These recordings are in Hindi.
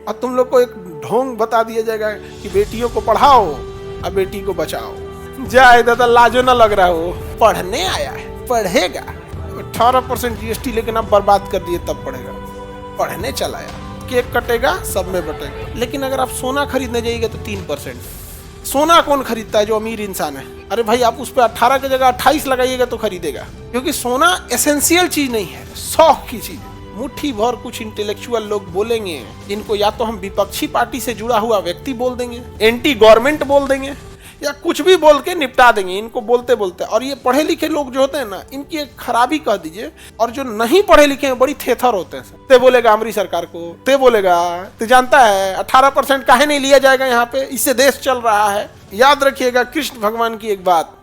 और तुम लोग को एक ढोंग बता दिया जाएगा कि बेटियों को पढ़ाओ और बेटी को बचाओ। जाए दादा, लाजो ना लग रहा हो, पढ़ने आया है, पढ़ेगा। 18% जीएसटी लेकिन आप बर्बाद कर दिए, तब पढ़ेगा। पढ़ने चला आया, केक कटेगा, सब में बटेगा। लेकिन अगर आप सोना खरीदने जाइएगा तो 3%। सोना कौन खरीदता है? जो अमीर इंसान है। अरे भाई, आप उस पर 18 की जगह 28 लगाइएगा तो खरीदेगा, क्योंकि सोना एसेंशियल चीज नहीं है, शौक की चीज है। मुट्ठी भर कुछ इंटेलेक्चुअल लोग बोलेंगे, जिनको या तो हम विपक्षी पार्टी से जुड़ा हुआ व्यक्ति बोल देंगे, एंटी गवर्नमेंट बोल देंगे, या कुछ भी बोल के निपटा देंगे इनको बोलते बोलते। और ये पढ़े लिखे लोग जो होते हैं ना, इनकी एक खराबी कह दीजिए। और जो नहीं पढ़े लिखे हैं बड़ी थेथर होते हैं। ते बोलेगा हमारी सरकार को, ते बोलेगा, ते जानता है 18% काहे नहीं लिया जाएगा यहाँ पे, इससे देश चल रहा है। याद रखिएगा कृष्ण भगवान की एक बात,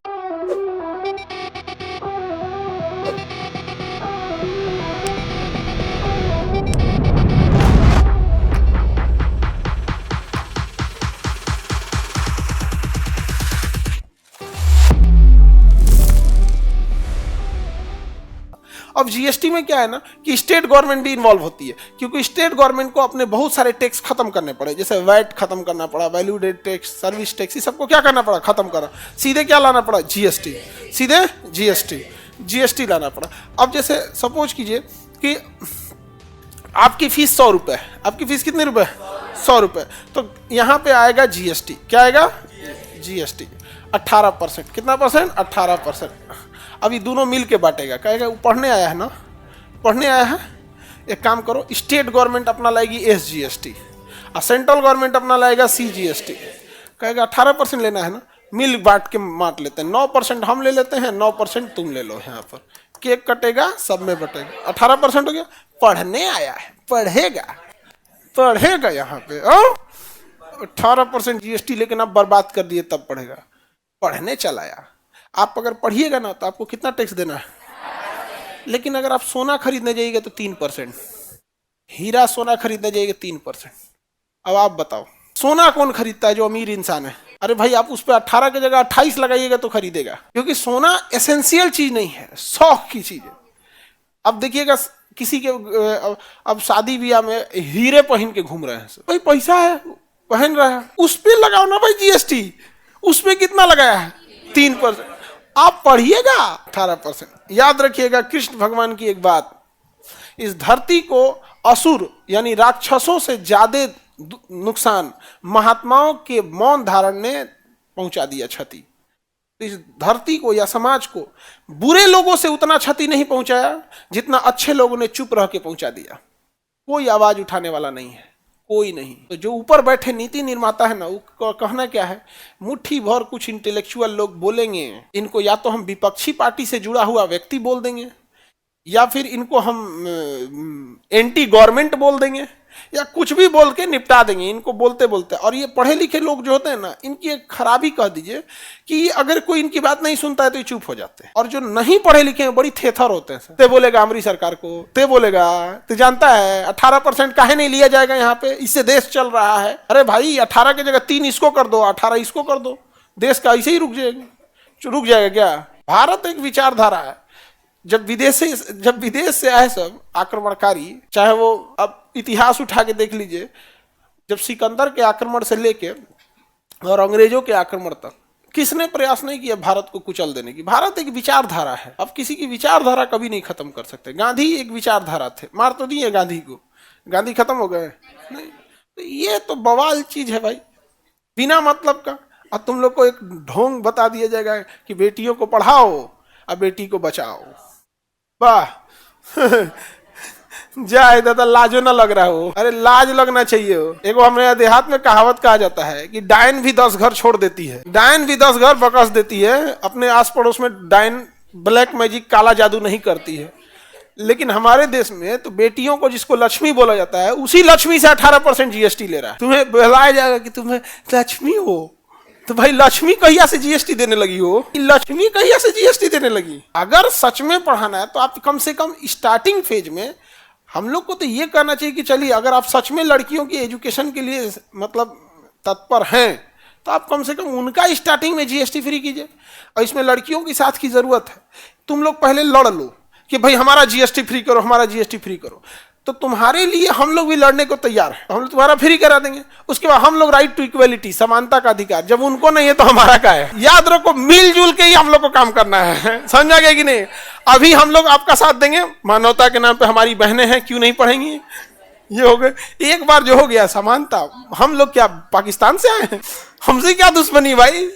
अब जीएसटी में क्या है ना कि स्टेट गवर्नमेंट भी इन्वॉल्व होती है, क्योंकि स्टेट गवर्नमेंट को अपने बहुत सारे टैक्स खत्म करने पड़े। जैसे वैट खत्म करना पड़ा, value added tax, service tax, ये सबको क्या करना पड़ा? खत्म करना। सीधे क्या लाना पड़ा? जीएसटी। सीधे जीएसटी लाना पड़ा। अब जैसे सपोज कीजिए कि आपकी फीस 100 रुपये, आपकी फीस कितने रुपए? 100 रुपये। तो यहाँ पे आएगा जीएसटी। क्या आएगा? जीएसटी 18%। कितना परसेंट? 18%। अभी दोनों मिल के बांटेगा। कहेगा वो पढ़ने आया है ना, पढ़ने आया है। एक काम करो, स्टेट गवर्नमेंट अपना लाएगी एसजीएसटी और सेंट्रल गवर्नमेंट अपना लाएगा सीजीएसटी। कहेगा 18% लेना है ना, मिल बांट के बांट लेते हैं। 9% हम ले लेते हैं, 9% तुम ले लो। यहाँ पर केक कटेगा, सब में बटेगा। 18% हो गया। पढ़ने आया है, पढ़ेगा यहाँ पे। 18% जीएसटी लेकिन आप बर्बाद कर दिए, तब पढ़ेगा। पढ़ने चला आया। आप अगर पढ़िएगा ना तो आपको कितना टैक्स देना है? लेकिन अगर आप सोना खरीदने जाइएगा तो 3%, हीरा सोना खरीदने जाइएगा 3%। अब आप बताओ, सोना कौन खरीदता है? जो अमीर इंसान है। अरे भाई, आप उस पर 18 की जगह 28 लगाइएगा तो खरीदेगा, क्योंकि सोना एसेंशियल चीज नहीं है, शौक की चीज है। अब देखिएगा किसी के अब शादी ब्याह में हीरे पहन के घूम रहे हैं, भाई पैसा है, पहन रहा है, उस पर लगाओ ना भाई जीएसटी। उस पर कितना लगाया है? 3%। आप पढ़िएगा 18%। याद रखिएगा कृष्ण भगवान की एक बात, इस धरती को असुर यानी राक्षसों से ज्यादा नुकसान महात्माओं के मौन धारण ने पहुंचा दिया क्षति। इस धरती को या समाज को बुरे लोगों से उतना क्षति नहीं पहुंचाया जितना अच्छे लोगों ने चुप रह के पहुंचा दिया। कोई आवाज उठाने वाला नहीं है, कोई नहीं। तो जो ऊपर बैठे नीति निर्माता है ना, वो कहना क्या है, मुट्ठी भर कुछ इंटेलेक्चुअल लोग बोलेंगे, इनको या तो हम विपक्षी पार्टी से जुड़ा हुआ व्यक्ति बोल देंगे, या फिर इनको हम एंटी गवर्नमेंट बोल देंगे, या कुछ भी बोल के निपटा देंगे इनको बोलते बोलते। और ये पढ़े लिखे लोग जो होते हैं ना, इनकी एक खराबी कह दीजिए कि अगर कोई इनकी बात नहीं सुनता है तो ये चुप हो जाते हैं। और जो नहीं पढ़े लिखे हैं बड़ी थेथर होते हैं। ते बोलेगा हमारी सरकार को, ते बोलेगा, ते जानता है 18% काहे नहीं लिया जाएगा यहाँ पे, इससे देश चल रहा है। अरे भाई, 18 की जगह 3 इसको कर दो, 18 इसको कर दो, देश का ऐसे ही रुक जाएगा क्या? भारत एक विचारधारा है। जब विदेश से आए सब आक्रमणकारी, चाहे वो अब इतिहास उठा के देख लीजिए, जब सिकंदर के आक्रमण से लेके और अंग्रेजों के आक्रमण तक किसने प्रयास नहीं किया भारत को कुचल देने की? भारत एक विचारधारा है। अब किसी की विचारधारा कभी नहीं खत्म कर सकते। गांधी एक विचारधारा थे, मार तो दिए गांधी को, गांधी खत्म हो गए नहीं। तो ये तो बवाल चीज है भाई, बिना मतलब का। और तुम लोग को एक ढोंग बता दिया जाएगा कि बेटियों को पढ़ाओ और बेटी को बचाओ। वाह जाए दादा, लाजो ना लग रहा हो। अरे लाज लगना चाहिए हो। एगो हमारे देहात में कहावत कहा जाता है कि डायन भी 10 घर छोड़ देती है, डायन भी 10 घर बकस देती है। अपने आस पड़ोस में डायन ब्लैक मैजिक काला जादू नहीं करती है। लेकिन हमारे देश में तो बेटियों को जिसको लक्ष्मी बोला जाता है, उसी लक्ष्मी से 18% जीएसटी ले रहा है। तुम्हें बहलाया जाएगा कि तुम्हें लक्ष्मी हो, तो भाई लक्ष्मी कहिया से जीएसटी देने लगी हो? लक्ष्मी कहिया से जीएसटी देने लगी? अगर सच में पढ़ाना है तो आप कम से कम स्टार्टिंग फेज में हम लोग को तो ये कहना चाहिए कि चलिए, अगर आप सच में लड़कियों की एजुकेशन के लिए मतलब तत्पर हैं, तो आप कम से कम उनका स्टार्टिंग में जीएसटी फ्री कीजिए। और इसमें लड़कियों की साथ की जरूरत है। तुम लोग पहले लड़ लो कि भाई हमारा जीएसटी फ्री करो, हमारा जीएसटी फ्री करो। तो तुम्हारे लिए हम लोग भी लड़ने को तैयार है, हम लोग तुम्हारा फ्री करा देंगे। उसके बाद हम लोग राइट टू इक्वलिटी, समानता का अधिकार, जब उनको नहीं है तो हमारा क्या है। याद रखो, मिलजुल के ही हम लोग को काम करना है, समझा गया कि नहीं। अभी हम लोग आपका साथ देंगे, मानवता के नाम पे हमारी बहनें हैं, क्यों नहीं पढ़ेंगी, ये हो गए। एक बार जो हो गया समानता, हम लोग क्या पाकिस्तान से आए हैं, हमसे क्या दुश्मनी भाई,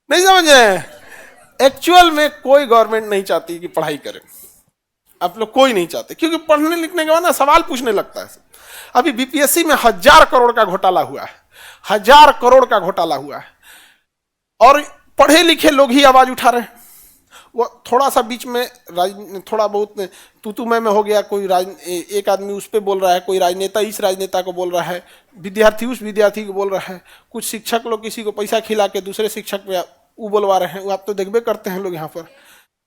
नहीं समझ रहे। एक्चुअल में कोई गवर्नमेंट नहीं चाहती कि पढ़ाई करें, आप लोग कोई नहीं चाहते, क्योंकि पढ़ने लिखने के बाद ना सवाल पूछने लगता है। अभी बीपीएससी में 1000 करोड़ का घोटाला हुआ है, 1000 करोड़ का घोटाला हुआ है, और पढ़े लिखे लोग ही आवाज उठा रहे हैं। वो थोड़ा सा बीच में थोड़ा बहुत तू मैं हो गया, कोई एक आदमी उस पर बोल रहा है, कोई राजनेता इस राजनेता को बोल रहा है, विद्यार्थी उस विद्यार्थी को बोल रहा है, कुछ शिक्षक लोग किसी को पैसा खिला के दूसरे शिक्षक पे वो बोलवा रहे हैं। वो आप तो देखबे करते हैं लोग यहाँ पर,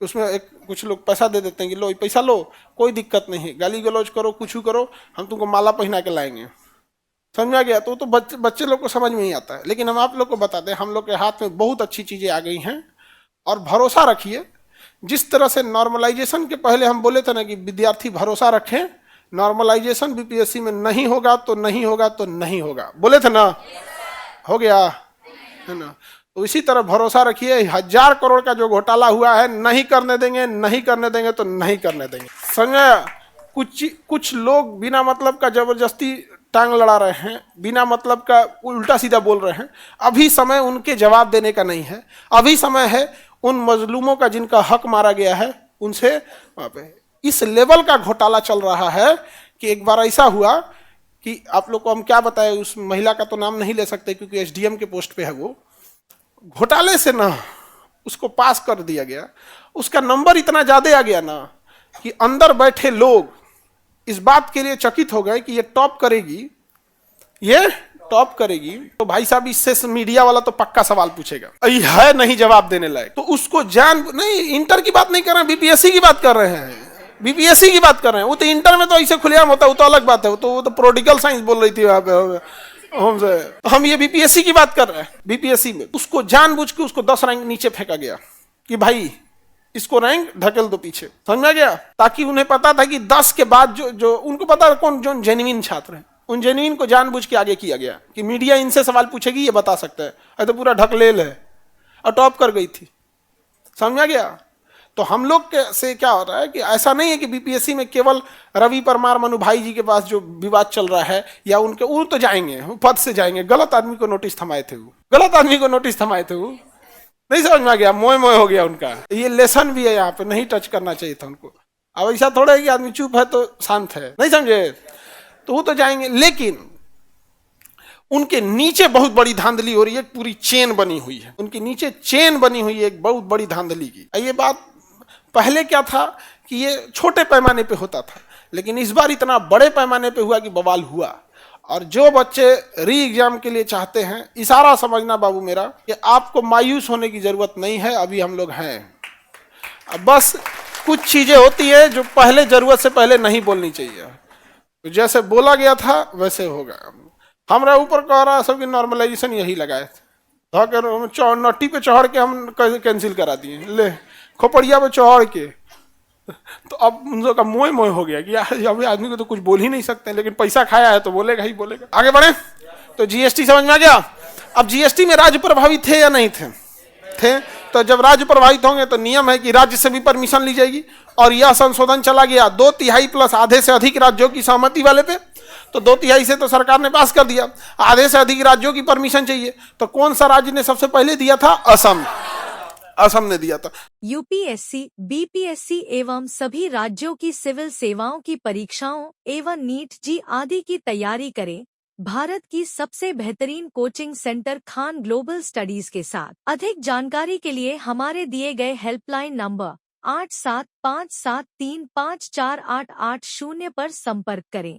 उसमें कुछ लोग पैसा दे देते हैं कि लो पैसा लो, कोई दिक्कत नहीं है, गाली गलौज करो, कुछ करो, हम तुमको माला पहना के लाएंगे, समझा गया। तो बच्चे लोग को समझ में नहीं आता है, लेकिन हम आप लोग को बताते हैं, हम लोग के हाथ में बहुत अच्छी चीज़ें आ गई हैं। और भरोसा रखिए, जिस तरह से नॉर्मलाइजेशन के पहले हम बोले थे ना कि विद्यार्थी भरोसा रखें, नॉर्मलाइजेशन बीपीएससी में नहीं होगा तो नहीं होगा तो नहीं होगा, बोले थे ना, हो गया है ना। तो इसी तरह भरोसा रखिए, 1000 करोड़ का जो घोटाला हुआ है, नहीं करने देंगे, नहीं करने देंगे तो नहीं करने देंगे, समझा। कुछ लोग बिना मतलब का जबरदस्ती टांग लड़ा रहे हैं, बिना मतलब का उल्टा सीधा बोल रहे हैं। अभी समय उनके जवाब देने का नहीं है, अभी समय है उन मजलूमों का जिनका हक मारा गया है, उनसे वहां पे इस लेवल का घोटाला चल रहा है कि एक बार ऐसा हुआ कि आप लोग को हम क्या बताएं, उस महिला का तो नाम नहीं ले सकते क्योंकि एसडीएम के पोस्ट पे है, वो घोटाले से ना उसको पास कर दिया गया, उसका नंबर इतना ज्यादा आ गया ना कि अंदर बैठे लोग इस बात के लिए चकित हो गए कि ये टॉप करेगी, ये टॉप करेगी। तो भाई साहब, इससे मीडिया वाला तो पक्का सवाल पूछेगा, है नहीं जवाब देने लायक, तो उसको जान नहीं, इंटर की बात नहीं कर रहे हैं, बीपीएससी की बात कर रहे हैं, बीपीएससी की बात कर रहे हैं। वो तो इंटर में तो ऐसे खुलेआम होता है, वो तो अलग बात है, वो तो प्रोडिकल साइंस बोल रही थी वहां पे, हम ये बीपीएससी की बात कर रहे हैं। बीपीएससी में उसको जानबूझ के उसको 10 रैंक नीचे फेंका गया कि भाई इसको रैंक ढकेल दो पीछे, समझ में गया। ताकि उन्हें पता था कि 10 के बाद जो उनको पता है कौन जो जेन्युइन छात्र है, उन जेन्युइन को जानबूझ के आगे किया गया कि मीडिया इनसे सवाल पूछेगी, ये बता सकता है, तो पूरा ढकलेल है, और टॉप कर गई थी, समझ गया। तो हम लोग के से क्या हो रहा है कि ऐसा नहीं है कि बीपीएससी में केवल रवि परमार मनु भाई जी के पास जो विवाद चल रहा है, या उनके वो तो जाएंगे, पद से जाएंगे, गलत आदमी को नोटिस थमाए थे, वो गलत आदमी को नोटिस थमाए थे, वो नहीं समझ में आ गया, मोए मोए हो गया उनका। ये लेसन भी है, यहाँ पे नहीं टच करना चाहिए था उनको। अब ऐसा थोड़ा है कि आदमी चुप है तो शांत है, नहीं समझे, तो वो तो जाएंगे। लेकिन उनके नीचे बहुत बड़ी धांधली हो रही है, पूरी चेन बनी हुई है, उनके नीचे चेन बनी हुई है एक बहुत बड़ी धांधली की। ये बात पहले क्या था कि ये छोटे पैमाने पे होता था, लेकिन इस बार इतना बड़े पैमाने पे हुआ कि बवाल हुआ। और जो बच्चे री एग्जाम के लिए चाहते हैं, इशारा समझना बाबू मेरा कि आपको मायूस होने की जरूरत नहीं है, अभी हम लोग हैं। अब बस कुछ चीजें होती है जो पहले जरूरत से पहले नहीं बोलनी चाहिए, तो जैसे बोला गया था वैसे होगा। हमारा ऊपर कह रहा सबकी नॉर्मलाइजेशन यही लगाए थे, नट्टी पे चढ़ के हम कैंसिल करा दिए, ले खोपड़िया पे चढ़ के, तो अब उन लोग का मोह मोह हो गया कि यार आदमी को तो कुछ बोल ही नहीं सकते, लेकिन पैसा खाया है तो बोलेगा ही बोलेगा। आगे बढ़े तो जीएसटी समझ में आ गया। अब जीएसटी में राज्य प्रभावित थे या नहीं थे, तो जब राज्य प्रभावित होंगे तो नियम है कि राज्य से भी परमिशन ली जाएगी, और यह संशोधन चला गया 2/3 प्लस आधे से अधिक राज्यों की सहमति वाले पे। तो 2/3 से तो सरकार ने पास कर दिया, आधे से अधिक राज्यों की परमिशन चाहिए। तो कौन सा राज्य ने सबसे पहले दिया था? असम ने दिया था। यूपीएससी, बीपीएससी एवं सभी राज्यों की सिविल सेवाओं की परीक्षाओं एवं नीट जी आदि की तैयारी करें भारत की सबसे बेहतरीन coaching centre Khan global studies के साथ। अधिक जानकारी के लिए हमारे दिए गए हेल्पलाइन नंबर 8757354880 पर संपर्क करें।